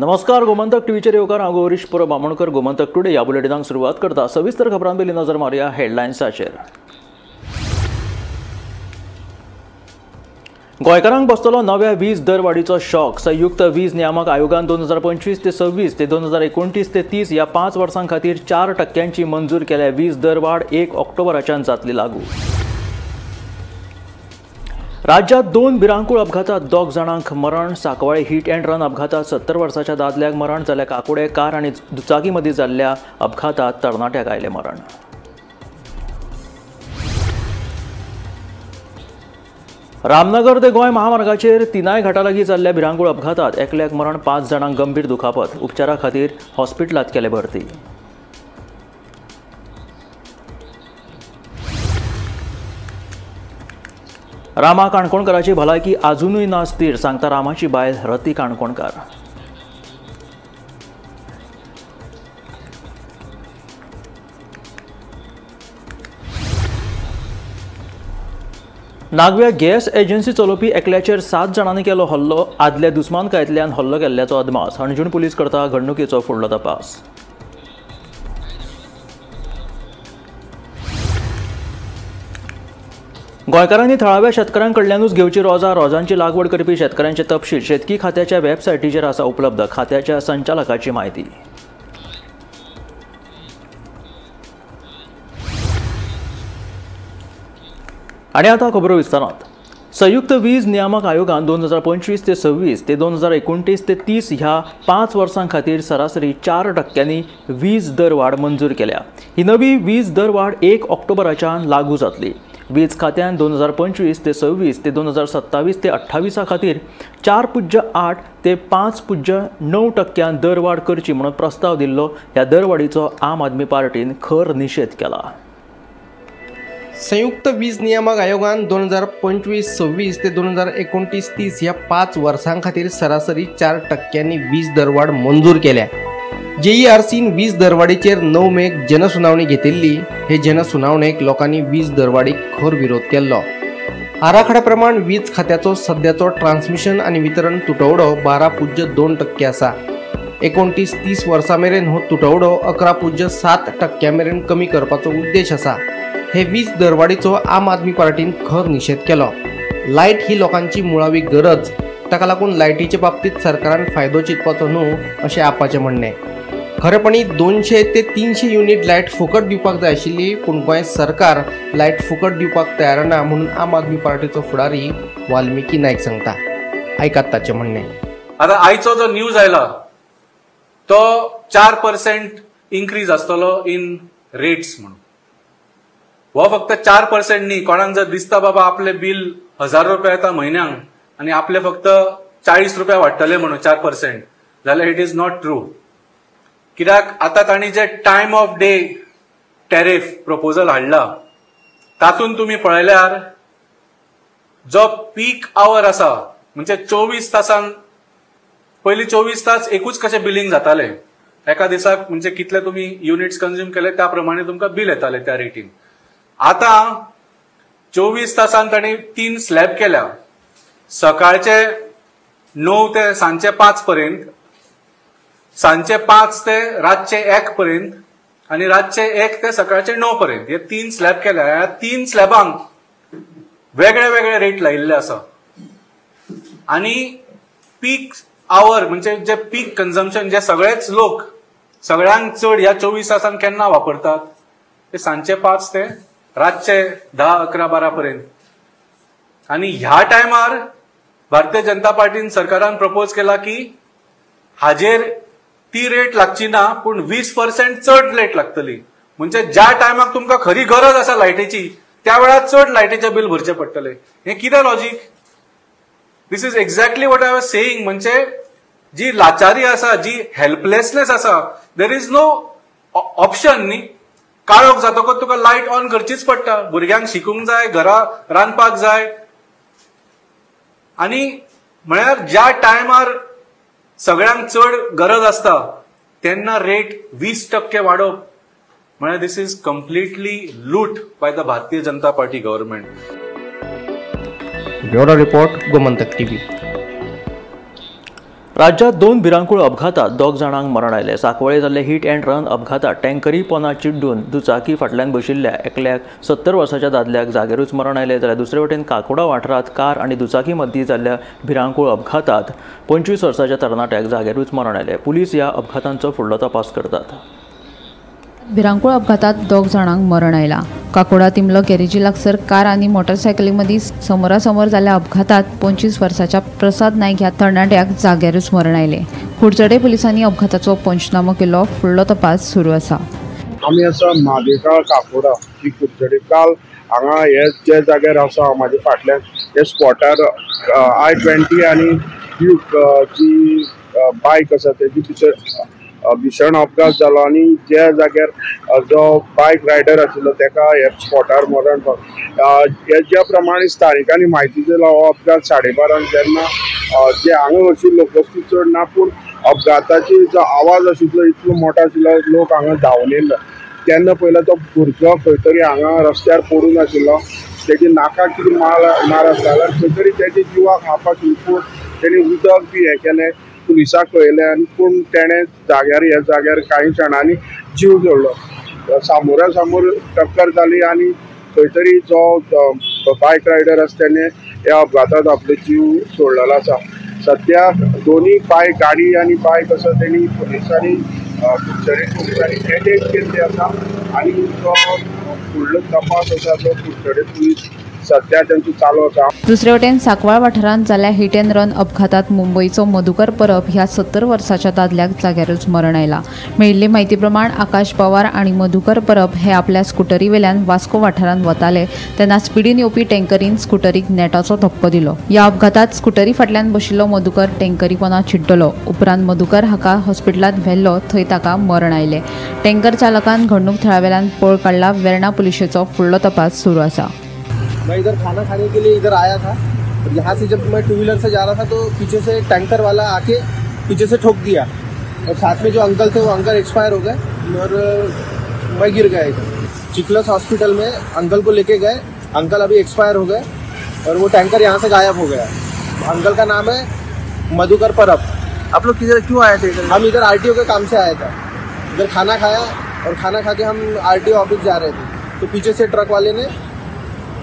नमस्कार, गोमंतक टीव्हीचेर येवकार हांव गौरीश परब आमोणकर. गोमंतक टुडे ह्या बुलेटिनाक सुरवात करता. सविस्तर खबरांपयलीं नजर मारया हेडलायन्साचेर. गोंयकारांक बसतलो नव्या वीज दरवाडीचो शॉक. संयुक्त वीज नियामक आयोगान 2025 ते 26 ते 2029 ते 30 ह्या 5 वर्सां खातीर 4% मंजूर केल्या. वीज दरवाड 1 ऑक्टोबराच्यान जातली लागू. राज्यात 2 भिरांकूळ अपघातात 2 जाणांक मरण. सांकवाळे हिट अँड रन अपघातात 70 वर्साच्या दादल्याक मरण जाल्यार काकुडे कार आनी दुचाकी मदीं जाल्ल्या अपघातात तरणाट्याक आयलें मरण. रामनगर ते गोंय महामार्गाचेर तिनाय घाटा लागीं जाल्ल्या भिरांकूळ अपघातात एकल्याक मरण, 5 जाणांक गंभीर दुखापत. उपचारा खातीर हॉस्पिटलांत केले भरती. रामा काणकोणकाराची भलायकी अजूनय ना स्थिर, सांगता रामाची बायल रती काणकोणकार. नागव्या गॅस एजन्सी चलोवपी एकल्याचेर 7 जाणांनी केलो हल्लो. आदल्या दुस्मानकायेंतल्यान हल्लो केल्ल्याचो अदमास. हणजूण पुलीस करता घडणुकेचो फुडलो तपास. गोंयकारांनी थळाव्या शेतकाऱ्यांकडल्यानूच घेवची रोजां. रोजांची लागवड करपी शेतकाऱ्यांचे तपशील शेतकी खात्याच्या वेबसायटीचेर आसा उपलब्ध. खात्याच्या संचालकाची माहिती. आनी आतां खबरो विस्तारांत. संयुक्त वीज नियामक आयोगान 2025 ते 26 ते 2029 ते 30 ह्या 5 वर्सां खातीर सरासरी 4% वीज दरवाड मंजूर केल्या. ही नवी वीज दरवाड 1 ऑक्टोबराच्यान लागू जातली. वीज खात्यान 2025 ते 26 ते 2027 ते 28 खातीर 4.8 ते 5.9% दरवाड करची म्हणून प्रस्ताव दिल्लो. ह्या दरवाडीचो आम आदमी पार्टीन खर निशेध केला. संयुक्त वीज नियामक आयोगान 2025-26 ते 2029-30 ह्या 5 वर्सां खातीर सरासरी 4% वीज दरवाड मंजूर केल्या. JERCन वीज दरवाडीचेर 9 मेक जनसुनावणी घेतिल्ली. हे जनसुनावणेक लोकांनी वीज दरवाडीक खर विरोध केल्लो. आराखड्या प्रमाण वीज खात्याचो सद्याचो ट्रान्समिशन आनी वितरण तुटवडो 12.2% आसा. 29-30 वर्सां मेरेन हो तुटवडो 11.7% मेरेन कमी करपाचो उद्देश आसा. हे वीज दरवाडीचो आम आदमी पार्टीन खर निशेध केलो. लायट ही लोकांची मुळावी गरज, ताका लागून लायटीच्या बाबतीत सरकारान फायदो चिंतपाचो न्हू अशें आपाचें म्हणणें. खरेपणी 200 ते 300 युनिट लायट फुकट दिवपाक जाय आशिल्ली, पूण गोंय सरकार लायट फुकट दिवपाक तयार ना म्हणून आम आदमी पार्टीचो फुडारी वाल्मिकी नायक सांगता. आयकात ताचें म्हणणें. आता आयचो जो न्यूज आयला तो 4% इन्क्रीज आसतलो इन रेट्स म्हणून. हो फक्त 4% न्ही. कोणाक जर दिसता बाबा आपले बिल 1000 रुपया येता म्हयन्याक आनी आपले फक्त 40 रुपया वाडटले म्हणून 4%, जाल्यार इट इज नॉट ट्रू. कित्याक आतां तांणी जे time of day tariff proposal हाडला तातूंत तुमी पळयल्यार जो पीक आवर आसा म्हणजे 24 तासान पयलीं 24 तास एकूच कशें बिलिंग जातालें. एका दिसाक म्हणजे कितले तुमी युनिट्स कंज्यूम केले त्या प्रमाणे तुमकां बिल येतालें त्या रेटीन. आतां 24 तासान तांणी 3 स्लॅब केल्या. सकाळचे 9 ते सांजचे 5 पर्यंत, सांजचे 5 ते रातचे 1 पर्यंत आणि रातचे 1 ते सकाळचे 9 पर्यंत. हे 3 स्लॅब केल्या. ह्या 3 स्लॅबांक वेगळे वेगळे रेट लायिल्ले आसा. आणि पीक आवर म्हणजे जे पीक कन्झम्पशन जे सगळेच लोक सगळ्यांक चड ह्या 24 तासान केन्ना वापरतात ते सांजचे 5 ते रातचे 10, 11, 12 पर्यंत. आणि ह्या टायमार भारतीय जनता पार्टीन सरकारान प्रपोज केला की हाजेर ती रेट लागची ना, पूण 20% चड रेट लागतली. म्हणजे ज्या टायमाक तुमकां खरी गरज आसा लायटीची त्या वेळार चड लायटीचे बिल भरचे पडटले. हे कितें logic? This is exactly what I was saying. म्हणजे जी लाचारी आसा, जी हेल्पलेसनेस आसा, देर इज नो ऑप्शन न्ही. काळोख जातकच तुका लायट ऑन करचीच पडटा. भुरग्यांक शिकूंक जाय, घरा रांदपाक जाय. आणि म्हळ्यार ज्या टायमार सगळ्यांक चड गरज आसता तेन्ना रेट 20% वाडप म्हळ्यार this is completely loot by the Bharatiya Janata Party government. Bureau report, Gomantak TV. राज्यात 2 भिरांकूळ अपघातात 2 जाणांक मरण आयले। सांकवाळे जाल्ले हिट अँड रन अपघातात टँकरी पोंदा चिड्डून दुचाकी फाटल्यान बशिल्ल्या एकल्याक 70 वर्साच्या दादल्याक जागेरूच मरण आयले। जाल्यार दुसरे वटेन काकोडा वाठारात कार आनी दुचाकी मदीं जाल्ल्या भिरांकूळ अपघातात 25 वर्साच्या तरणाट्याक जागेरूच मरण आयले। पुलीस ह्या अपघातांचो फुडलो तपास करतात। भिरांकूळ अपघातात 2 जाणांक मरण आयला। काकोडा तिमलो गॅरेजी लागसर कार आनी मोटारसायकली मदीं समोरासमोर जाल्ल्या अपघातात 25 वर्साच्या प्रसाद नायक ह्या तरणाट्याक जाग्यारूच मरण आयले। कुडचडे पुलिसांनी अपघाताचो पंचनामो केलो। फुडलो तपास सुरू आसा। आमी आसा म्हादेकाळ काकोडा ही कुडचडे काल हांगा हे जे जाग्यार आसा म्हाज्या फाटल्यान हे स्पॉटार I-20 आनी ड्यूक जी बायक आसा तेजी भितर भीषण अपघात जालो आनी ज्या जाग्यार जो बायक रायडर आशिल्लो तेका हे स्पॉटार मरण पावलें। ज्या प्रमाणे स्थानिकांनी म्हायती दिला हो अपघात 12:30 जेन्ना जे हांगा आशिल्लो उपस्थित चड ना पूण अपघाताची जो आवाज आशिल्लो इतलो मोठो आशिल्लो लोक हांगा धांवन येयले तेन्ना पयलो तो भुरगो खंय तरी हांगा रस्त्यार पडून आशिल्लो। तेजी नाकाक कितें मार आसता जाल्यार खंय तरी तेजे जिवाक हाप आशिल्लो पूण तेणी उदक बी हें केलें पुलिसाक कळयलें आनी पूण तेणें ह्या जाग्यार कांय क्षणांनी जीव सोडलो। सामोरा सामोर टक्कर जाली आनी खंय तरी जो बायक रायडर आसा तेणें ह्या अपघातात आपलो जीव सोडलेलो आसा। सद्या दोनी गाडी आनी बायक आसा तेणी पुलिसांनी कुडचडे पुलिसांनी अटॅच केल्ली आसा आनी जो फुडलो तपास आसा तो कुडचडे पुलीस सध्या त्यांची चालू आसा। दुसरे वटेन सांकवाळ वाठारांत जाल्ल्या हिट अँड रन अपघातात मुंबईचो मधुकर परब ह्या 70 वर्साच्या दादल्याक जाग्यारूच मरण आयला। मेळिल्ले म्हायती प्रमाण आकाश पवार आनी मधुकर परब हे आपल्या स्कुटरी वेल्यान वास्को वाठारांत वताले तेन्ना स्पिडीन येवपी टँकरीन स्कुटरीक नेटाचो धक्को दिलो। ह्या अपघातात स्कुटरी फाटल्यान बशिल्लो मधुकर टँकरी पोंदा चिड्डलो। उपरांत मधुकर हाका हॉस्पिटलांत व्हेल्लो थंय ताका मरण आयले। टँकर चालकान घडणूक थळावेल्यान पळ काडला। वेर्णा पुलिशेचो फुडलो तपास सुरू आसा। मैं इधर खाना खाने के लिए इधर आया था और यहाँ से जब मैं 2 व्हीलर से जा रहा था तो पीछे से टैंकर वाला आके पीछे से ठोक दिया और साथ में जो अंकल थे वो अंकल एक्सपायर हो गए और मैं गिर गया इधर। चिकलस हॉस्पिटल में अंकल को लेके गए, अंकल अभी एक्सपायर हो गए और वो टैंकर यहाँ से गायब हो गया। अंकल का नाम है मधुकर परब। आप लोग किधर क्यों आए थे इधर? हम इधर RTO के काम से आए थे। इधर खाना खाया और खाना खा के हम RTO ऑफिस जा रहे थे तो पीछे से ट्रक वाले ने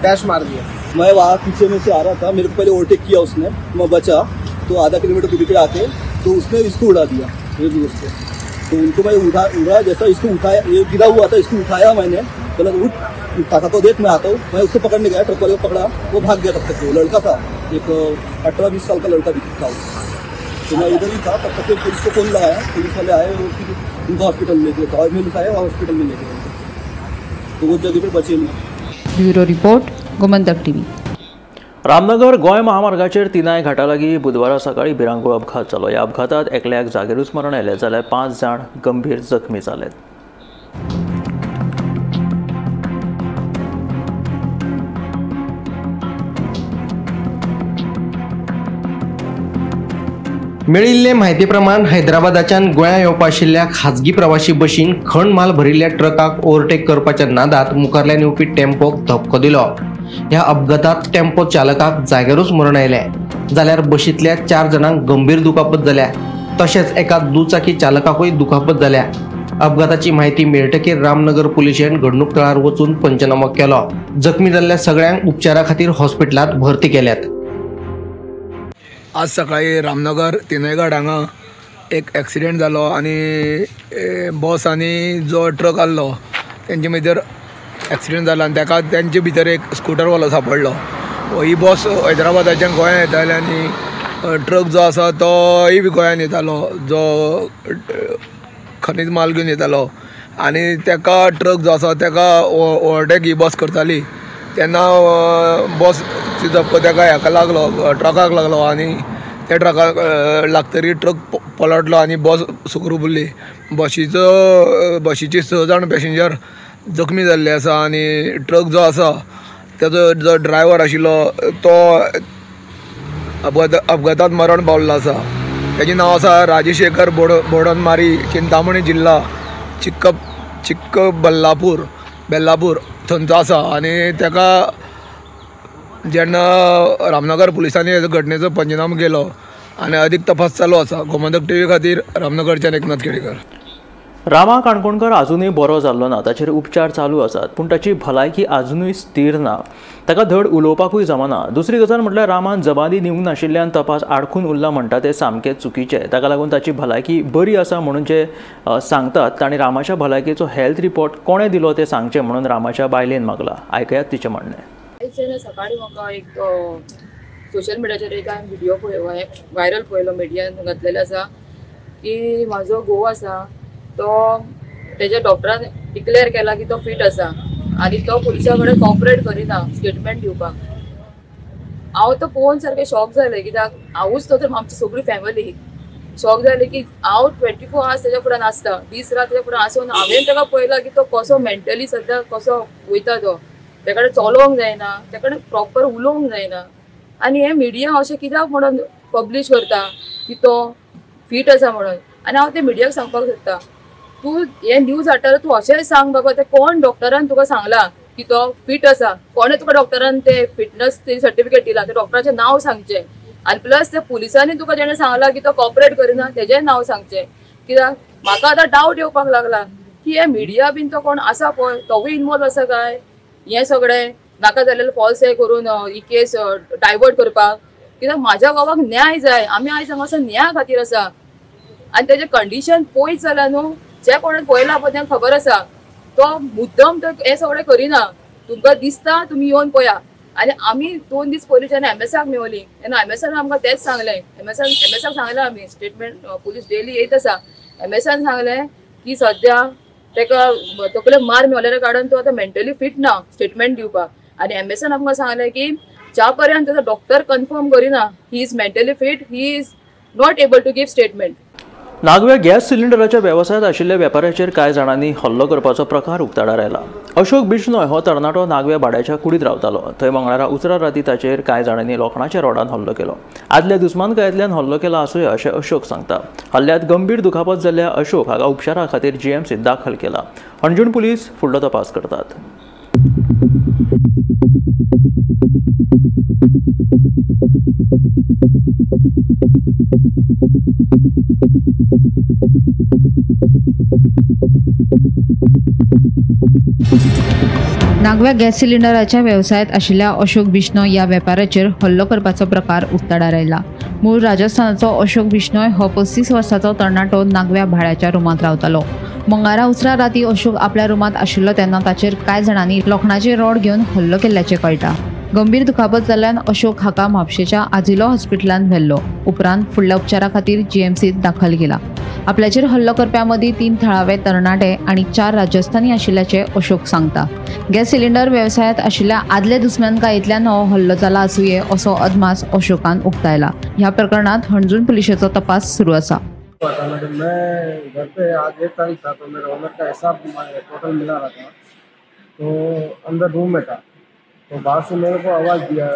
डैश मार दिया। मैं वहाँ पीछे में से आ रहा था, मेरे को पहले ओवरटेक किया उसने, मैं बचा तो आधा किलोमीटर दूर पे आके तो उसने इसको उड़ा दिया मेरे दोस्त को। तो उनको मैं उड़ा जैसा इसको उठाया, ये गिरा हुआ था, इसको उठाया मैंने, बोला उठ काका को देख मैं आता हूँ। मैं उसको पकड़ने गया, ट्रक वाले को पकड़ा, वो भाग गया। तब तक वो लड़का था एक 18-20 साल का लड़का दिखता था। तो मैं इधर ही था, तब तक पुलिस को फोन लगाया, पुलिस वाले आए उनको हॉस्पिटल में लेके गए, हॉस्पिटल में लेके गए तो वो जगह पर बचे नहीं। Bureau report Gomantak TV. Ramnagar Goa महामार्गाचेर तिनाय घाटा लागीं बुधवारा सकाळी भिरांकूळ अपघात जालो। ह्या अपघातात एकल्याक जागेरूच मरण आयलें जाल्यार 5 जाण गंभीर जखमी जालेत। मेळिल्ले म्हायती प्रमाण हैदराबादाच्यान गोंया येवपा आशिल्ल्या खाजगी प्रवासी बशीन खण माल भरिल्ल्या ट्रकाक ओव्हरटेक करपाच्या नादात मुखारल्यान येवपी टेम्पोक धक्को दिलो। ह्या अपघातात टेम्पो चालकाक जाग्यारूच मरण आयलें जाल्यार बशींतल्या 4 जाणांक गंभीर दुखापत जाल्या तशेंच एका दुचाकी चालकाकूय दुखापत जाल्या। अपघाताची माहिती मेळटकीर रामनगर पुलिशेन घडणूक थळार वचून पंचनामो केलो। जखमी जाल्ल्या सगळ्यांक उपचारा खातीर हॉस्पिटलांत भरती केल्यात। आज सकाळी रामनगर तिनायघाट हांगा एक ॲक्सिडेंट जालो आनी बस आनी जो ट्रक आसलो तेंचे भितर ॲक्सिडेंट जालो आनी तेंचे भितर एक स्कूटरवालो सांपडलो। ही बस हैदराबादाच्यान गोंयांत येताली आनी ट्रक जो आसा तोय बी गोंयांत येतालो, जो खनीज माल घेवन येतालो आनी तेका ट्रक जो आसा तेका ओवरटेक ही बस करताली तेन्ना बस धक्को तेका हेका लागलो, ट्रकाक लागलो आनी त्या ट्रकाक लागतरी ट्रक पलटलो आनी बस सुकरूप उरली। बशीचे 6 जाण पॅसेंजर जखमी जाल्ले आसा आनी ट्रक जो आसा तेजो जो ड्रायव्हर आशिल्लो तो अपघातात मरण पावल्लो आसा। तेजें नांव आसा राजशेखर बोडनमारी, चिंतामणी जिल्हा बेल्लापूर थंयचो आसा आनी तेका जेन्ना रामनगर पुलिसांनी ह्या घटनेचो पंचनामो केलो आणि अधिक तपास चालू आसा. गोमंतक टीव्ही खातीर रामनगरच्यान एकनाथ केळेकर. रामा काणकोणकर अजूनय बरो जाल्लो ना. ताचेर उपचार चालू आसात, पूण ताची भलायकी अजूनय स्थिर ना. ताका धड उलोवपाकूय जमना. दुसरी गजाल म्हटल्यार रामान जबानी दिवंक नाशिल्ल्यान तपास आडखून उरला म्हणटा तें सामकें चुकीचें. ताका लागून ताची भलायकी बरी आसा म्हणून जे सांगतात तांणी रामाच्या भलायकेचो हेल्थ रिपोर्ट कोणें दिलो तें सांगचें म्हणून रामाच्या बायलेन मागला. आयकयात तिचें म्हणणें. सकाळी म्हाका एक सोशल मिडियाचेर एक हांवें व्हिडिओ व्हायरल पळयलो, मिडियान घातलेलो आसा की म्हाजो घोव आसा तो तेज्या डॉक्टरान डिक्लेअर केला की तो फिट आसा आनी तो पुलिसा कडेन कॉपरेट करिना स्टेटमेंट दिवपाक. हांव तो पळोवन सारकें शॉक जालें, कित्याक हांवूच तो तर आमची सगळी फॅमिली शॉक जाली की हांव 24 hours तेज्या फुड्यान आसता, दीस रात तेज्या फुड्यान आसून हांवें ताका पळयला की तो कसो मेंटली सद्या कसो वयता. तो तेका कडेन चलोवंक जायना, तेका कडेन प्रॉपर उलोवंक जायना. आनी हे मिडिया अशें कित्याक म्हणून पब्लीश करता की तो फिट आसा म्हणून. आनी हांव ते मिडियाक सांगपाक सोदता, तूं हे न्यूज हाडटा तूं अशेंय सांग बाबा ते कोण डॉक्टरान तुका सांगला की तो फिट आसा, कोणे तुका डॉक्टरान ते फिटनेस सर्टिफिकेट दिला, ते डॉक्टराचें नांव सांगचें. आनी प्लस ते पुलिसांनी तुका जेणे सांगला की तो कॉपरेट करिना तेजेंय नांव सांगचें. कित्याक म्हाका आतां डावट येवपाक लागला की हे मिडिया बीन तो कोण आसा पळय तोवूय इनवॉल्व आसा काय हे सगळें नाका जाल्लेले फॉल्स हे करून ही केस डायवर्ट करपाक. कित्याक म्हाज्या गांवाक न्याय जाय. आमी आयज हांगासर न्याया खातीर आसा आनी तेजें कंडिशन पळयत जाल्यार न्हू जे कोणें पळयला पळय तांकां खबर आसा तो मुद्दम तो हे सगळें करिना. तुमकां दिसता तुमी येवन पळया. आनी आमी 2 दीस पयलीं जेन्ना एमएसाक मेवली तेन्ना एमएसान आमकां तेंच सांगलें. एमएसाक सांगलें आमी स्टेटमेंट पुलीस डेली येत आसा. एमएसान सांगलें की सद्या तेका तकले मार मेवलेल्या कारणान तो आतां मेंटली फिट ना स्टेटमेंट दिवपाक. आनी एमएसान आमकां सांगलें की ज्या पर्यंत ताचो डॉक्टर कन्फर्म करिना he is mentally fit, he is not able to give statement. नागव्या गॅस सिलिंडराच्या वेवसायांत आशिल्ल्या वेपाऱ्याचेर कांय जाणांनी हल्लो करपाचो प्रकार उक्ताडार आयला. अशोक बिश्नोय हो तरणाटो नागव्या भाड्याच्या कुडीत रावतालो. थंय मंगळारा उजरा राती ताचेर कांय जाणांनी लोखणाच्या रॉडान हल्लो केलो. आदल्या दुस्मानकायेंतल्यान हल्लो केला आसूय अशें अशोक सांगता. हल्ल्यांत गंभीर दुखापत जाल्ल्या अशोक हाका उपचारा खातीर जीएमसीत दाखल केला. अंजूण पुलीस फुडलो तपास करतात. नागव्या गॅस सिलिंडराच्या व्यवसायात आशिल्ल्या अशोक बिश्नोय या वेपाऱ्याचेर हल्लो करपाचो प्रकार उक्ताडार आयला. मूळ राजस्थानाचो अशोक बिश्नोय हो 35 वर्सांचो तरणाटो नागव्या भाड्याच्या रुमांत रावतालो. मंगळारा उसरा राती अशोक आपल्या रुमांत आशिल्लो तेन्ना ताचेर कांय जाणांनी लोखणाचे रॉड घेवन हल्लो केल्ल्याचें कळटा. गंभीर दुखापत जाल्ल्यान अशोक हाका म्हापशेच्या आजिलो हॉस्पिटलांत व्हेल्लो. उपरांत फुडल्या उपचारा खातीर जीएमसीत दाखल केला. आपल्याचेर हल्लो करप्यां मदीं 3 थळावे तरणाटे आनी 4 राजस्थानी आशिल्ल्याचे अशोक सांगता. गॅस सिलिंडर वेवसायांत आशिल्ल्या आदले दुस्मानकायेंतल्यान हो हल्लो जाला आसूये असो अदमास अशोकान उक्तायला. ह्या प्रकरणात हणजूण पुलिशेचो तपास सुरू आसा. मैं घर पे आज 1 तारीख था तो मेरे ओनर का हिसाब टोटल मिला रहा था, तो अंदर रूम में था. तो बाहर से मेरे को आवाज़ दिया,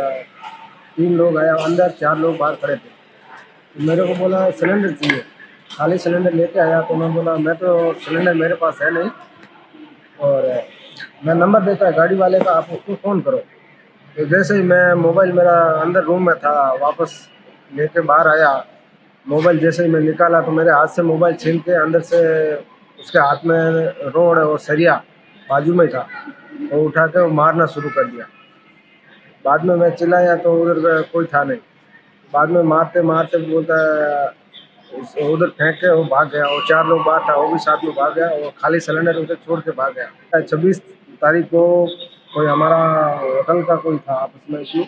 3 लोग आया अंदर, 4 लोग बाहर खड़े थे. तो मेरे को बोला सिलेंडर चाहिए, खाली सिलेंडर लेके आया. तो मैं बोला मैं तो सिलेंडर मेरे पास है नहीं और मैं नंबर देता है गाड़ी वाले का, आप उसको फ़ोन करो. तो जैसे ही मैं मोबाइल मेरा अंदर रूम में था वापस लेके बाहर आया, मोबाइल जैसे ही मैं निकाला तो मेरे हाथ से मोबाइल छीन के अंदर से उसके हाथ में रोड और सरिया बाजू में था, वो उठा के वो मारना शुरू कर दिया. बाद में मैं चिल्लाया तो उधर कोई था नहीं. बाद में मारते मारते बोलता है उधर फेंक के वो भाग गया. और 4 लोग बाहर था वो भी साथ में भाग गया और खाली सिलेंडर उधर छोड़ के भाग गया. 26 तारीख को कोई हमारा होटल का कोई था आपस में इशू,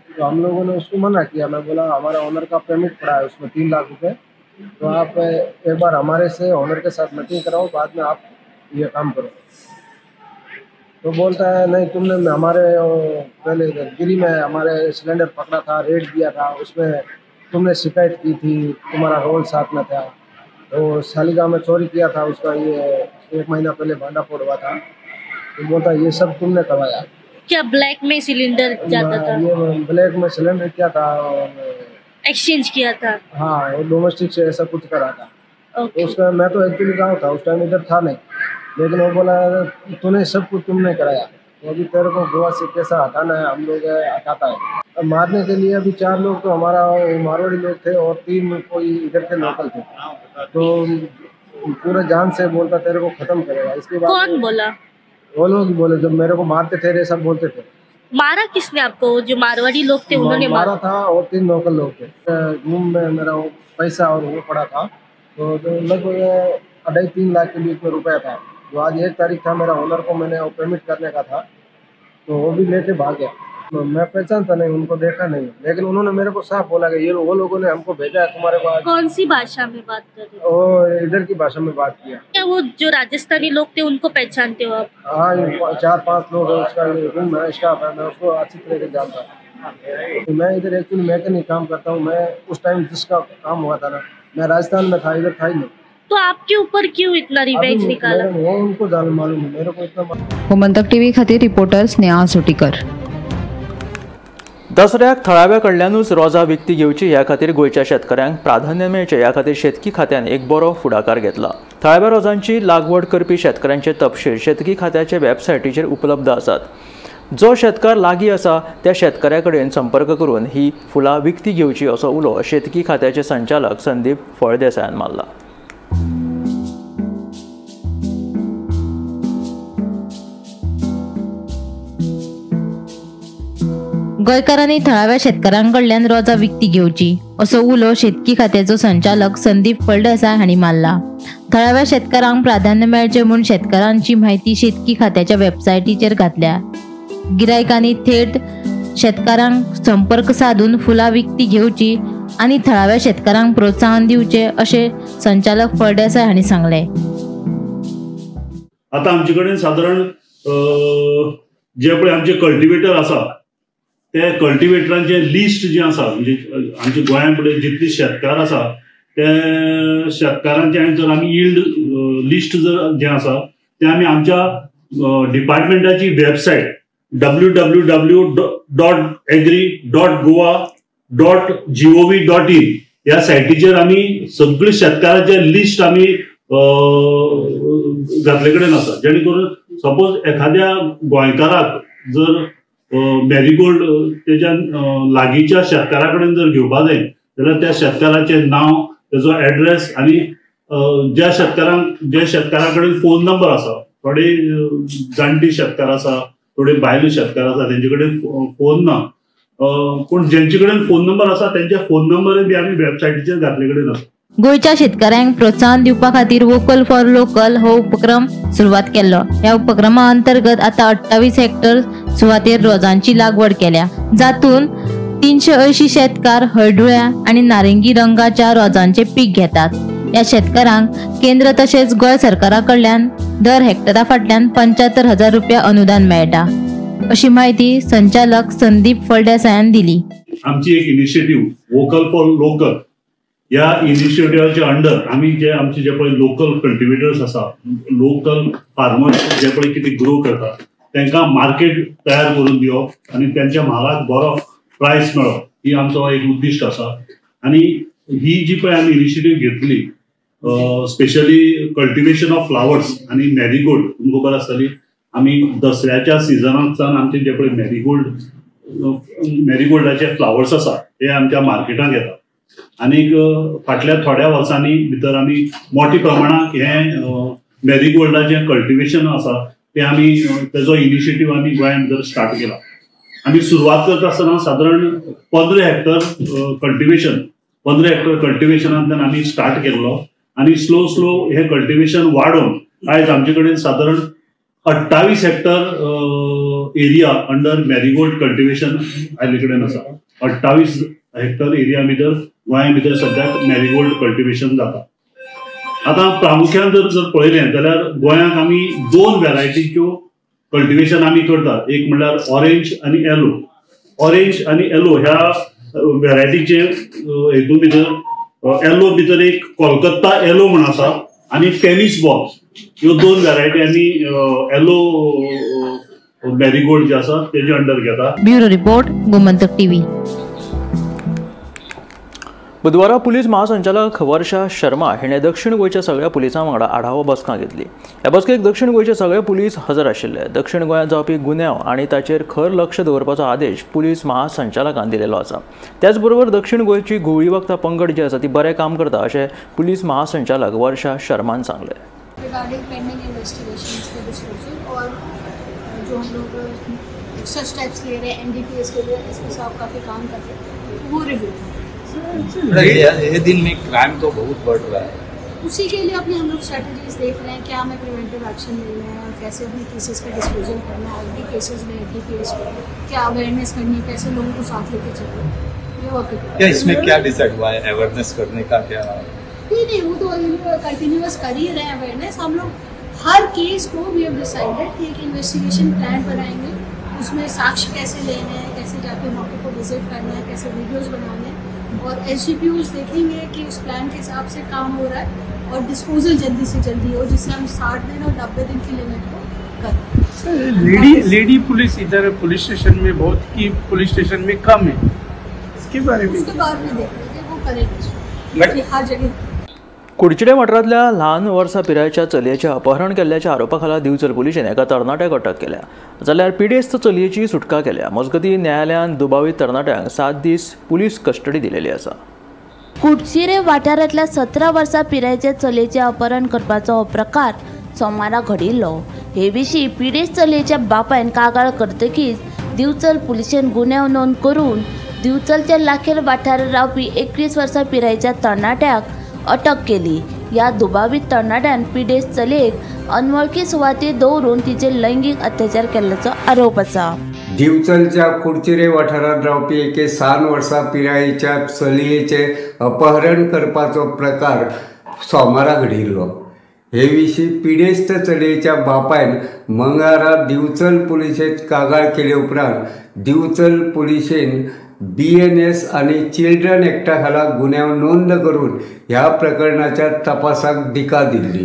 तो हम लोगों ने उसको मना किया. मैं बोला हमारा ओनर का पेमेंट पड़ा है उसमें 3 लाख रुपए, तो आप एक बार हमारे से ओनर के साथ मीटिंग कराओ, बाद में आप ये काम करो. तो बोलता है नहीं तुमने हमारे पहले गिरी में हमारे सिलेंडर पकड़ा था, रेड दिया था, उसमें तुमने शिकायत की थी, तुम्हारा रोल साथ में था. तो सालिगांव में चोरी किया था उसका, ये 1 महीना पहले भांडाफोड़ हुआ था. तो बोलता ये सब तुमने करवाया. क्या ब्लैक में सिलेंडर जाता था? ये ब्लैक में सिलेंडर क्या था, एक्सचेंज किया था. हाँ वो डोमेस्टिक से ऐसा कुछ करा था. ओके. तो उसका मैं तो एक्चुअली गाँव था उस टाइम, इधर था नहीं, लेकिन वो बोला तूने सब कुछ तुमने कराया. तो अभी तेरे को गोवा से कैसा हटाना है, हम लोग हटाता है। मारने के लिए अभी 4 लोग तो हमारा मारवाड़ी लोग थे और 3 कोई इधर के लोकल थे, तो पूरा जान से बोलता तेरे को खत्म करेगा। इसके बाद कौन बोला? वो लोग ही बोले, जब मेरे को मारते थे रे सब बोलते थे। मारा किसने आपको? जो मारवाड़ी लोग थे उन्होंने मारा था और 3 लोकल लोग थे। रूम में मेरा वो पैसा और वो पड़ा था, तो लगभग 2.5-3 लाख के बीच में रुपया था। जो आज 1 तारीख था, मेरा ओनर को मैंने वो पेमेंट करने का था, तो वो भी लेके भाग गया। तो मैं पहचानता नहीं, उनको देखा नहीं, लेकिन उन्होंने मेरे को साफ बोला कि ये वो लोगों ने हमको भेजा है तुम्हारे पास। कौन सी भाषा में बात कर रहे हो? और इधर की भाषा में बात किया। क्या वो जो राजस्थानी लोग थे उनको पहचानते हो आप? हाँ, 4-5 लोग है, उसका रूम है, स्टाफ है, मैं उसको अच्छी तरह से जानता हूँ। तो मैं इधर एक्चुअली मैकेनिक काम करता हूँ। मैं उस टाइम जिसका काम हुआ था ना, मैं राजस्थान में था, इधर था ही नहीं। तो आपके ऊपर क्यों इतना रिवेंज निकाला? वो उनको जान मालूम है, मेरे को इतना। गोमंतक टीव्ही खातीर रिपोर्टर स्नेहा सुटीकर। दसऱ्याक थळाव्या कडल्यानूच रोजां विकती घेवची ह्या खातीर गोंयच्या शेतकऱ्यांक प्राधान्य मेळचें ह्या खातीर शेतकी खात्यान एक बरो फुडाकार घेतला। थळाव्या रोजांची लागवड करपी शेतकऱ्यांचे तपशील शेतकी खात्याचे वेबसायटीचेर उपलब्ध आसात। जो शेतकार लागीं आसा त्या शेतकऱ्या कडेन संपर्क करून ही फुलां विकती घेवची असो उलो शेतकी खात्याचे संचालक संदीप फळदेसायान मारला। गोंयकारांनी थळाव्या शेतकऱ्यांकडल्यान रोजां विकती घेवची असो उलो शेतकी खात्याचो संचालक संदीप फळदेसाय हांणी मारला। थळाव्या शेतकऱ्यांक प्राधान्य मेळचें म्हूण शेतकऱ्यांची म्हायती शेतकी खात्याच्या वेबसायटीचेर घातल्या। गिरायकांनी थेट शेतकऱ्यांक संपर्क साधून फुलां विकती घेवची आनी थळाव्या शेतकऱ्यांक प्रोत्साहन दिवचें अशें संचालक फळदेसाय हांणी सांगले। आता आमचे कडेन सादारण जे पळय आमचे कल्टिवेटर आसा ते कल्टिवेटरांचे लिस्ट जे आसा, म्हणजे आमच्या गोंयांत पळय जितले शेतकार आसा ते शेतकारांचे जर आमी यील्ड लिस्ट जर जे आसा ते आमी आमच्या डिपार्टमेंटाची वेबसायट www.agri.goa.gov.in ह्या सायटीचेर आमी सगळे शेतकारांचे लिस्ट आमी घातले कडेन आसा, जेणे करून सपोज एखाद्या गोंयकाराक जर मॅरीगोल्ड तेच्या लागींच्या शेतकारा कडेन जर घेवपा जाय जाल्यार त्या शेतकाराचे नाव, तेजो एड्रेस आनी ज्या शेतकारा कडेन फोन नंबर आसा, थोडे जाणटी शेतकार आसा, थोडे बायलो शेतकार आसा तेंचे कडेन फोन ना, पूण जेंचे कडेन फोन नंबर आसा तेंचे फोन नंबर बी आमी वेबसायटीचेर घातले कडेन आसा। गोंयच्या शेतकऱ्यांक प्रोत्साहन दिवपा खातीर वोकल फॉर लोकल हो उपक्रम सुरवात केल्लो। ह्या उपक्रमा अंतर्गत आता 28 हेक्टर सुवातेर रोजांची लागवड केल्या, जातून 380 शेतकार हळडुळ्या आणि नारिंगी रंगाच्या रोजांचे पीक घेतात। या शेतकऱ्यांक केंद्र तसेच गोंय सरकारा कडल्यान दर हेक्टरा फाटल्यान 75,000 रुपया अनुदान मेळटा, अशी माहिती संचालक संदीप फळदेसायान दिली। आमची एक इनिशिएटिव्ह वोकल फॉर लोकल या इनिशिएटिव्हाच्या अंडर आम्ही जे आमचे जे पळय लोकल कल्टिवेटर्स आसा, लोकल फार्मर्स जे पळय कितें ग्रो करतात तांकां मार्केट तयार करून दिवप आनी त्यांच्या म्हालाक बरो प्रायस मेळप ही आमचो एक उद्दिश्ट आसा। आनी ही जी पळय आमी इनिशिएटिव्ह घेतली स्पेशली कल्टिवेशन ऑफ फ्लावर्स आनी मॅरीगोल्ड, तुमकां खबर आसतली आमी दसऱ्याच्या सिजनांतल्यान आमचे जे पळय मॅरीगोल्डाचे फ्लावर्स आसा ते आमच्या मार्केटांत येतात आनीक फाटल्या थोड्या वर्सांनी भितर आमी मोठ्या प्रमाणात हे मॅरीगोल्डाचे कल्टिवेशन आसा ते आमी तेजो इनिशिएटिव्ह आमी गोंयांत भितर स्टार्ट केला। आमी सुरवात करता आसतना सादारण 15 हेक्टर कल्टिवेशनांतल्यान आमी स्टार्ट केल्लो आनी स्लो हे कल्टिवेशन वाडोवन आयज आमचे कडेन सादारण 28 hectare area under Marigold cultivation आयले कडेन आसा। 28 हेक्टर एरिया भितर गोंया भितर सद्याक मॅरीगोल्ड कल्टिवेशन जाता। आता प्रामुख्यान जर पळयलें जाल्यार गोंयांत आमी 2 व्हेरायटीच्यो कल्टिवेशन आमी करतात, एक म्हणल्यार ऑरेंज आनी येलो। ऑरेंज आनी येलो ह्या व्हेरायटीचे हेतून भितर येलो भितर एक कोलकाता येलो म्हण आसा आनी टेनिस बॉल, ह्यो 2 व्हेरायटी आमी येलो मॅरीगोल्ड जे आसा तेजे अंडर घेता। Bureau report Gomantak TV. बुधवारा पुलीस महासंचालक वर्षा शर्मा हिणे दक्षिण गोंयच्या सगळ्या पुलिसां वांगडा आढावो बसका घेतली। ह्या बसकेक दक्षिण गोंयचे सगळे पुलीस हजर आशिल्ले। दक्षिण गोंयांत जावपी गुन्यांव आनी ताचेर खर लक्ष दवरपाचो आदेश पुलीस महासंचालकान दिलेलो आसा। त्याच बरोबर दक्षिण गोंयची घुवळी वखदां पंगड जी आसा ती बरें काम करता अशें पुलीस महासंचालक वर्षा शर्मान सांगले। रिगार्डिंग पेंडिंग इन्वेस्टिगेशंस के डिस्क्लोजर और जो हम लोग एक्स्ट्रा स्टेप्स ले रहे हैं एनडीपीएस के लिए, एसपी साहब काफ़ी काम कर रहे हैं, वो रिव्यू ये दिन में क्राइम तो बहुत बढ़ रहा है, उसी के लिए अपनी हम लोग स्ट्रेटजीज देख रहे हैं, क्या हमें प्रिवेंटिव एक्शन लेना है और कैसे अपने केसेस का डिस्क्लोजर करना है। ऑलरेडी केसेस में एनडीपीएस पे क्या अवेयरनेस करनी है, कैसे लोगों को साथ लेके चलना है, ये वर्क क्या इसमें क्या डिसाइड हुआ है अवेयरनेस करने का? क्या नहीं वो तो कंटिन्यूअस कर ही रहे हैं अवेयरनेस। हम लोग हर केस को वी हैव डिसाइडेड कि एक इन्वेस्टिगेशन प्लान बनाएंगे, उसमें साक्ष्य कैसे लेने हैं, कैसे जाके मौके को विजिट करना है, कैसे वीडियोस बनाने हैं, और एसडीपीओस देखेंगे कि उस प्लान के हिसाब से काम हो रहा है और डिस्पोजल जल्दी से जल्दी हो, जिससे हम 60 दिन और 90 दिन की लिमिट को करें। लेडी पुलिस इधर पुलिस स्टेशन में बहुत की पुलिस स्टेशन में कम है, इसके बारे में उसके बारे में देख लेंगे, वो करेंगे हर जगह। कुडचडे वाठारांतल्या ल्हान वर्सां पिरायेच्या चलयेचें अपहरण केल्ल्याच्या आरोपा दिवचल पुलिशेन एका तरणाट्याक अटक केल्या, जाल्यार पिडेस्त चलयेची सुटका केल्या। मजगतीं न्यायालयान दुबावीत तरणाट्यांक 7 दीस पुलीस कस्टडी दिलेली आसा। कुडचिरे वाठारांतल्या 17 वर्सां पिरायेच्या चलयेचें अपहरण करपाचो हो प्रकार सोमारा घडिल्लो। हे विशीं पिडेस्त चलयेच्या बापायन कागाळ करतकीच दिवचल पुलिशेन गुन्यांव नोंद करून दिवचलच्या लाखेर वाठारांत रावपी 21 वर्सां पिरायेच्या तरणाट्याक अटक केली। या दुबावीत तरणाट्यान पिडेस्त चलयेक अनवळखी सुवातेर दवरून तिचेर लैंगिक अत्याचार केल्ल्याचो आरोप आसा। दिवचलच्या कुडचिरे वाठारांत रावपी एके 6 वर्सां पिरायेच्या चलयेचे अपहरण करपाचो प्रकार सोमारा घडिल्लो। हे विशीं पिडेस्त चलयेच्या बापायन मंगळारा दिवचल पुलिशेंत कागाळ केले उपरांत दिवचल पुलिशेन BNS आणि चिल्ड्रन एक्टा खाला गुन्यांव नोंद करून ह्या प्रकरणाच्या तपासाक दिका दिल्ली।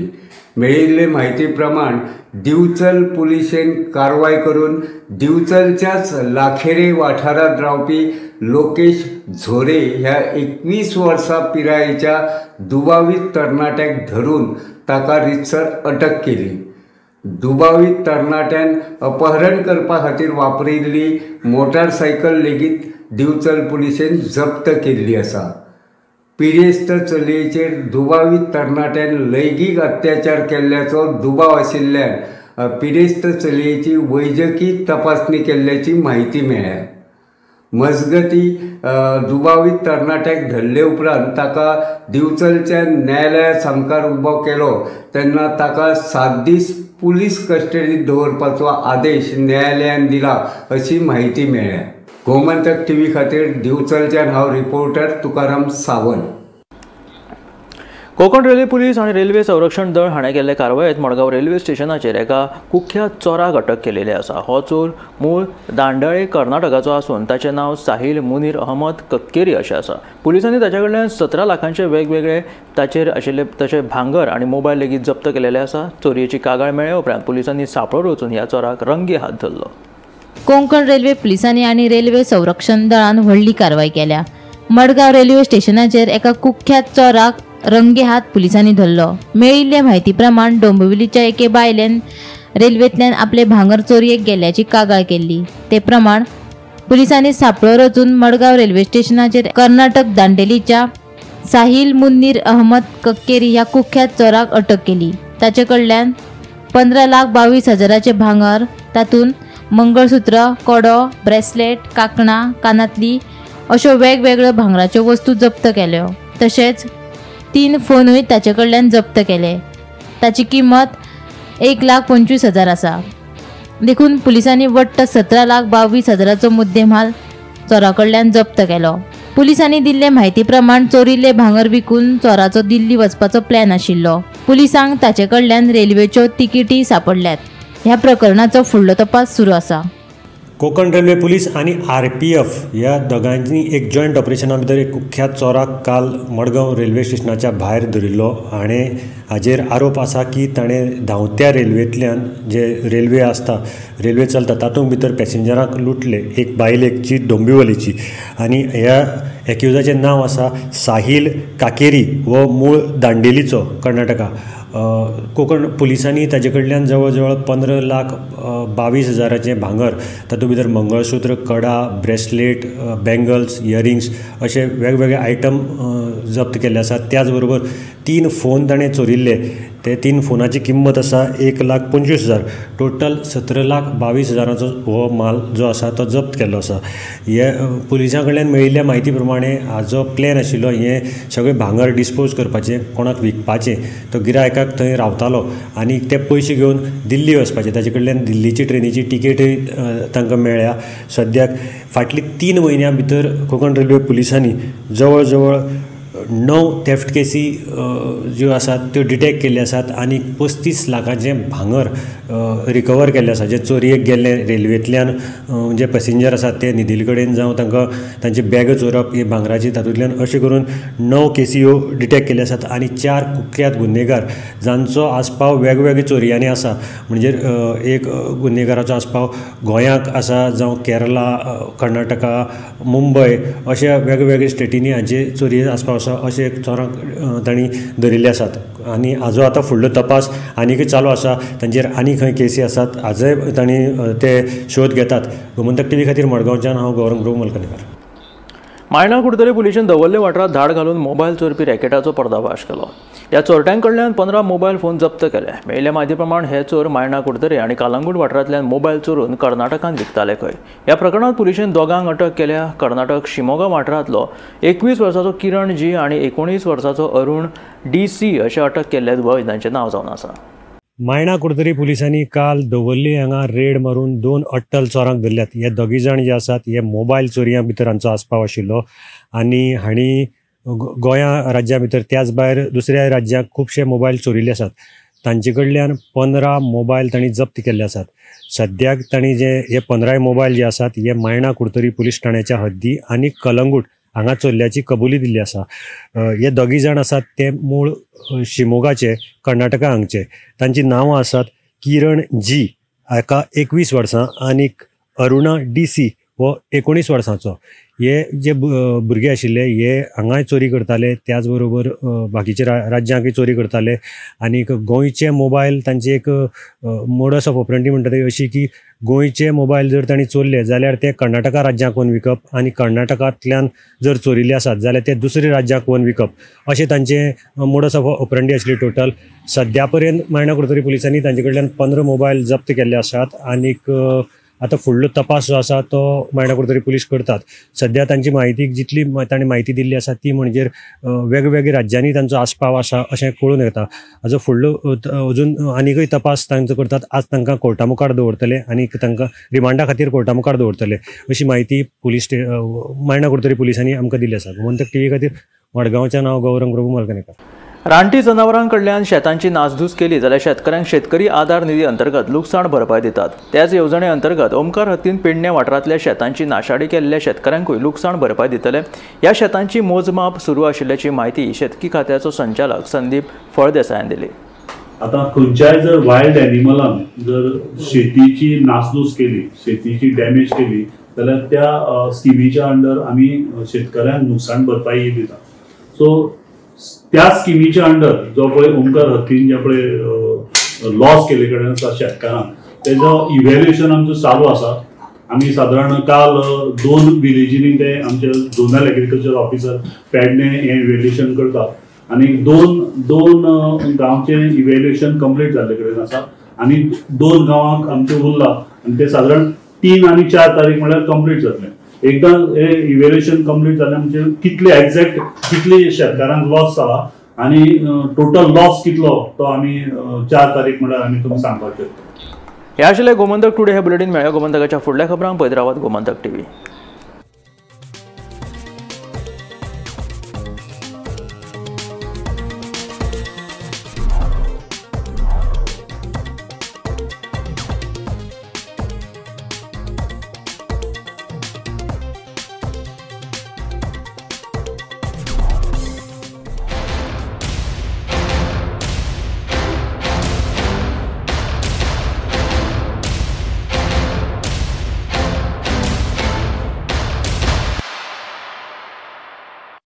मेळिल्ले म्हायती प्रमाण दिवचल पुलिशेन कारवाय करून दिवचलच्याच लाखेरे वाठारांत रावपी लोकेश झोरे ह्या 21 वर्सां पिरायेच्या दुबावीत तरणाट्याक धरून ताका रितसर अटक केली। दुबावीत तरणाट्यान अपहरण करपा खातीर वापरिल्ली मोटारसायकल लेगीत दिवचल पुलिशेन जप्त केल्ली आसा। पिडेस्त चलयेचेर दुबावीत तरणाट्यान लैंगिक अत्याचार केल्ल्याचो दुबाव आशिल्ल्यान पिडेस्त चलयेची वैजकी तपासणी केल्ल्याची म्हायती मेळ्ळ्या। मजगती दुबावीत तरणाट्याक धरले उपरांत ताका दिवचलच्या न्यायालया सामकार उबो केलो तेन्ना ताका 7 दीस पुलीस कस्टडीत दवरपाचो आदेश न्यायालयान दिला अशी म्हायती मेळ्ळ्या। गोमंतक टीव्ही खातीर दिवचलच्यान हांव reporter Tukaram Sawant. Konkan railway police आणि रेल्वे संरक्षण दळ हाणें केल्ले कारवायेंत मडगांव रेल्वे स्टेशनाचेर एका कुख्यात चोराक अटक केलेली आसा। हो चोर मूळ दांडाळे कर्नाटकाचो आसून ताचें नांव साहिल मुनीर अहमद कक्केरी अशें आसा। पुलिसांनी ताचे कडल्यान 17 लाखांचे वेगवेगळे ताचेर आशिल्ले तशें भांगर आनी मोबायल लेगीत जप्त केलेले आसा। चोरयेची कागाळ मेळ्ळे उपरांत पुलिसांनी सांपळो रचून ह्या चोराक रंगे हात धरलो। कोंकण रेल्वे पुलिसांनी आणि रेल्वे संरक्षण दळान व्हडली कारवाय केल्या। मडगांव रेल्वे स्टेशनाचेर एका कुख्यात चोराक रंगे हात पुलिसांनी धरलो। मेळिल्ले म्हायती प्रमाण डोंबिवलीच्या एके बायलेन रेल्वेंतल्यान आपले भांगर चोरयेक गेल्ल्याची कागाळ केल्ली। ते प्रमाण पुलिसांनी सांपळो रचून मडगांव रेल्वे स्टेशनाचेर कर्नाटक दांडेलीच्या साहिल मुन्नीर अहमद कक्केरी ह्या कुख्यात चोराक अटक केली। ताचे कडल्यान 15,22,000चे भांगर, तातूंत मंगळसूत्र, कडो, ब्रेसलेट, कांकणां, कानातली अश्यो वेगवेगळ्यो भांगराच्यो वस्तू जप्त केल्यो। तशेंच 3 फोनूय ताचे कडल्यान जप्त केले। ताची किंमत 1,25,000 आसा। देखून पुलिसांनी वट्ट 17,22,000चो मुद्देमाल चोरा कडल्यान जप्त केलो। पुलिसांनी दिल्ले म्हायती प्रमाण चोरिल्ले भांगर विकून चोराचो दिल्ली वचपाचो प्लॅन आशिल्लो। पुलिसांक ताचे कडल्यान रेल्वेच्यो तिकीटी सापडल्यात। ह्या प्रकरणाचो फुडलो तपास सुरू आसा। कोकण रेल्वे पुलीस आणि RPF ह्या दोगांनी एक जॉयंट ऑपरेशना भितर एक कुख्यात चोराक काल मडगांव रेल्वे स्टेशनाच्या भायर धरिल्लो आनी हाजेर आरोप आसा की ताणें धांवत्या रेल्वेंतल्यान जे रेल्वे आसता रेल्वे चलता तातूंत भितर पॅसेंजरांक लुटले एक बायलेची डोंबिवलीची आनी ह्या एक्युजाचें नांव आसा साहिल काकेरी वो मूळ दांडेलीचो कर्नाटका कोकण पुलिसांनी ताजे कडल्यान जवळ जवळ 15,22,000 भांगर तातूंत भितर मंगळसूत्र कडा ब्रेसलेट बँगल्स इयरिंग्स अशे वेगवेगळे आयटम जप्त केल्ले आसात. त्याच बरोबर 3 फोन ताणें चोरिल्ले ते 3 फोनाची किंमत आसा 1,25,000 टोटल 17,22,000 हो माल जो आसा तो जप्त केल्लो आसा. हे पुलिसां कडल्यान मेळिल्ल्या म्हायती प्रमाणे हाजो प्लॅन आशिल्लो हे सगळे भांगर डिस्पोज करपाचें कोणाक विकपाचें तो गिरायकाक थंय रावतालो आनी ते पयशे घेवन दिल्ली वचपाचें ताजे कडल्यान दिल्लीची ट्रेनीची तिकेटूय तांकां मेळ्ळ्या. सद्याक फाटली 3 म्हयन्यां भितर कोकण रेल्वे पुलिसांनी जवळ जवळ 9 थेफ्ट केसी ज्यो आसात त्यो डिटेक्ट केल्ले आसात आनी 35 लाखांचें भांगर रिकवर केल्लें आसा जे चोरयेक गेल्ले रेल्वेंतल्यान जे पॅसेंजर आसात ते न्हिदील कडेन जावं तांकां तांचे बॅग चोरप ही भांगराची तातूंतल्यान अशें करून 9 केसी ह्यो डिटेक्ट केल्ले आसात आनी 4 कुख्यात गुन्हेगार जांचो आस्पाव वेगवेगळ्या चोरयांनी आसा. म्हणजे एक गुन्हेगाराचो आस्पाव गोंयांत आसा जावं केरला कर्नाटका मुंबय अशा वेगवेगळ्या स्टेटींनी हाचे चोरये आस्पाव आसा अशे एक चोरांक तांणी धरिल्ले आसात आनी हाजो आतां फुडलो तपास आनीकय चालू आसा. तांचेर आनी खंय केसी आसात आजय तांणी ते शोध घेतात. गोमंतक TV खातीर मडगांवच्यान हांव गौरंग प्रभू मलकणेकर. मायणा कुडतरी पुलिशेन दवर्ले वाठारांत धाड घालून मोबायल चोरपी रॅकेटाचो पर्दाफाश केलो. ह्या चोरट्यां कडल्यान 15 मोबायल फोन जप्त केले. मेळिल्ल्या म्हायती प्रमाण हे चोर मायणा कुडतरी आनी कालांगूट वाठारांतल्यान मोबायल चोरून कर्नाटकांत विकताले खंय. ह्या प्रकरणांत पुलिशेन दोगांक अटक केल्या. कर्नाटक शिमोगा वाठारांतलो 21 वर्साचो किरण जी आनी 19 वर्साचो अरुण DC अशे अटक केल्ले दोय तांचें नांव जावन आसा. मायणा कुडतरी पुलिसांनी काल दवर्ली हांगा रेड मारून 2 अट्टल चोरांक धरल्यात. हे दोगी जाण जे आसात हे मोबायल चोरयां भितर हांचो आस्पाव आशिल्लो आनी हांणी गोंया राज्या भितर त्याच भायर दुसऱ्या राज्यांक खुबशे मोबायल चोरिल्ले आसात. तांचे कडल्यान 15 मोबायल तांणी जप्त केल्ले आसात. सद्याक तांणी हे 15 मोबायल जे आसात हे मायणा कुडतरी पुलीस ठाण्याच्या हद्दी आनी कलंगूट हांगा चोरल्याची कबुली दिल्ली आसा. हे दोगी जाण आसात ते मूळ शिमोगाचे कर्नाटका हांगचे. तांची नांवां आसात किरण जी हाका 21 वर्सां आनीक अरुणा DC हो 19 वर्सांचो. हे जे भुरगे आशिल्ले हे हांगाय चोरी करताले त्याच बरोबर बाकीचे राज्यांकय चोरी करताले आनी गोंयचे मोबायल तांचे एक मोडस ऑफ ऑपरेंडी म्हणटा ती अशी की गोंयचे मोबायल जर तांणी चोरले जाल्यार ते कर्नाटका राज्यांक व्हरून विकप आनी कर्नाटकांतल्यान जर चोरिल्ले आसात जाल्यार ते दुसऱ्या राज्यांक व्हरून विकप अशें तांचे मोडस ऑफ ऑपरेंडी आशिल्ली. टोटल सद्या पर्यंत मायणा कुडतरी पुलिसांनी तांचे कडल्यान 15 मोबायल जप्त केल्ले आसात आनीक आतां फुडलो तपास जो आसा तो मायणा कुडतरी पुलीस करतात. सद्या तांची म्हायती जितली तांणी म्हायती दिल्ली आसा ती म्हणजे वेगवेगळ्या राज्यांनी तांचो आस्पाव आसा अशें कळून येता. हाजो फुडलो अजून आनीकय तपास तांचो करतात. आज तांकां कोर्टा मुखार दवरतले आनी तांकां रिमांडा खातीर कोर्टा मुखार दवरतले अशी म्हायती पुलीस मायणा कुडतरी पुलिसांनी आमकां दिल्ली आसा. गोमंतक TV खातीर मडगांवच्यान हांव गौरंग प्रभू मलकणेकर. रानटी जनावरां कडल्यान शेतांची नासधूस केली जाल्यार शेतकऱ्यांक शेतकरी आदार निधी अंतर्गत लुकसाण भरपाय दितात. त्याच येवजणे अंतर्गत ओमकार हत्तीन पेडणे वाठारांतल्या शेतांची नाशाडी केल्ल्या शेतकऱ्यांकूय लुकसाण भरपाय दितले. ह्या शेतांची मोजमाप सुरू आशिल्ल्याची म्हायती शेतकी खात्याचो संचालक संदीप फळदेसायान दिली. आता खंयच्याय जर वायल्ड एनिमलान जर शेतीची नासधूस केली शेतीची डॅमेज केली जाल्यार त्या स्किमीच्या अंडर आमी शेतकऱ्यांक नुकसाण भरपाई दिता. सो त्या स्किमीच्या अंडर जो पळय ओमकार हत्तीन जे पळय लॉस केले कडेन आसा शेतकारांक तेजो इव्हॅल्युएशन आमचो चालू आसा. आमी सादारण काल 2 विलेजींनी ते आमचे झोनल एग्रीकल्चर ऑफिसर पेडणे हे इव्हॅल्युएशन करतात आनी दोन गांवचे इव्हॅल्युएशन कंप्लीट जाल्ले कडेन आसा आनी 2 गांवांक आमचे उरला आनी ते सादारण 3 आनी 4 तारीख म्हळ्यार कंप्लीट जातले. एकदा हे इव्हॅल्युएशन कंप्लीट जालें म्हणजे कितले एक्झॅक्ट कितले शेतकारांक लॉस जाला आनी टोटल लॉस कितलो तो आमी 4 तारीख म्हळ्यार आमी तुमकां सांगपाक शकता. हे आशिल्ले गोमंतक टुडे हे बुलेटिन मेळ्या गोमंतकाच्या फुडल्या खबरांक पळयत रावात गोमंतक TV.